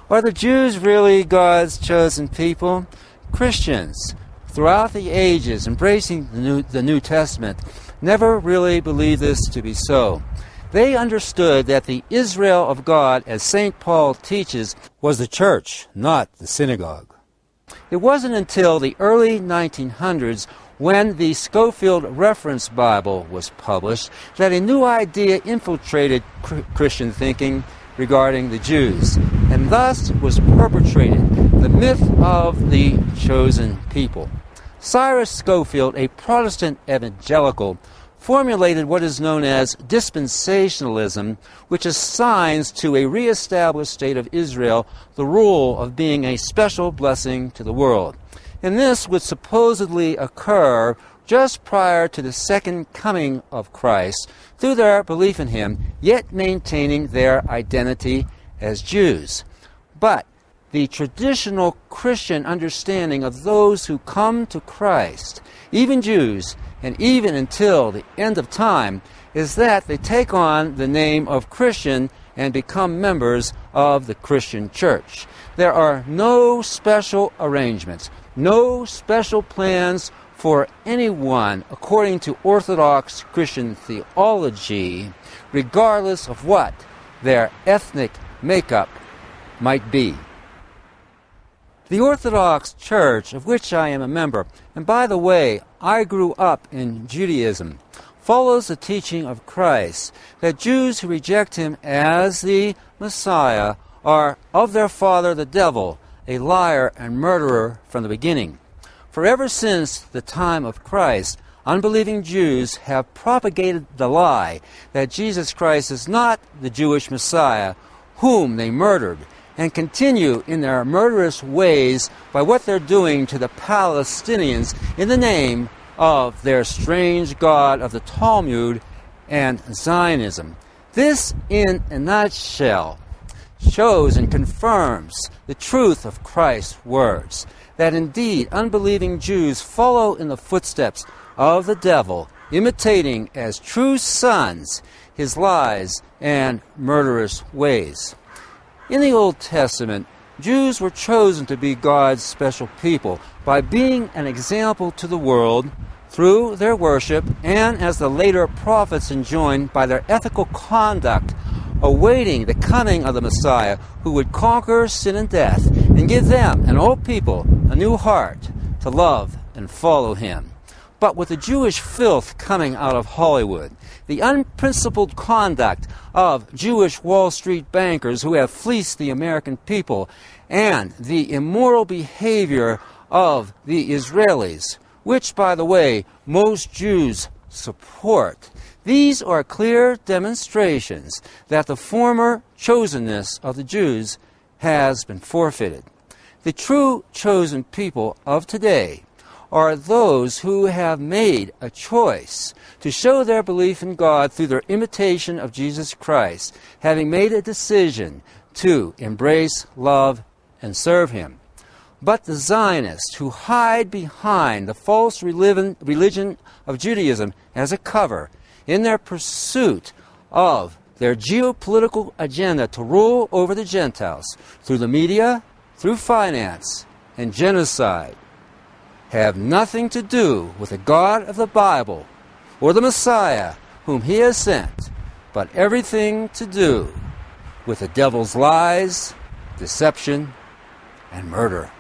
Are the Jews really God's chosen people? Christians, throughout the ages, embracing the New Testament, never really believed this to be so. They understood that the Israel of God, as St. Paul teaches, was the church, not the synagogue. It wasn't until the early 1900s, when the Scofield Reference Bible was published, that a new idea infiltrated Christian thinking regarding the Jews, and thus was perpetrated the myth of the chosen people. Cyrus Scofield, a Protestant evangelical, formulated what is known as dispensationalism, which assigns to a reestablished state of Israel the role of being a special blessing to the world. And this would supposedly occur just prior to the second coming of Christ through their belief in him, yet maintaining their identity as Jews. But the traditional Christian understanding of those who come to Christ, even Jews, and even until the end of time, is that they take on the name of Christian and become members of the Christian church. There are no special arrangements, no special plans for anyone according to Orthodox Christian theology, regardless of what their ethnic makeup might be. The Orthodox Church, of which I am a member, and by the way, I grew up in Judaism, follows the teaching of Christ that Jews who reject him as the Messiah are of their father the devil, a liar and murderer from the beginning. For ever since the time of Christ, unbelieving Jews have propagated the lie that Jesus Christ is not the Jewish Messiah, whom they murdered, and continue in their murderous ways by what they're doing to the Palestinians in the name of their strange god of the Talmud and Zionism. This, in a nutshell, shows and confirms the truth of Christ's words, that indeed unbelieving Jews follow in the footsteps of the devil, imitating as true sons his lies and murderous ways. In the Old Testament, Jews were chosen to be God's special people by being an example to the world through their worship and, as the later prophets enjoined, by their ethical conduct, awaiting the coming of the Messiah who would conquer sin and death and give them, an old people, a new heart to love and follow him. But with the Jewish filth coming out of Hollywood, the unprincipled conduct of Jewish Wall Street bankers who have fleeced the American people, and the immoral behavior of the Israelis, which, by the way, most Jews support, these are clear demonstrations that the former chosenness of the Jews has been forfeited. The true chosen people of today are those who have made a choice to show their belief in God through their imitation of Jesus Christ, having made a decision to embrace, love, and serve him. But the Zionists who hide behind the false religion of Judaism as a cover in their pursuit of their geopolitical agenda to rule over the Gentiles through the media, through finance, and genocide, have nothing to do with the God of the Bible or the Messiah whom he has sent, but everything to do with the devil's lies, deception, and murder.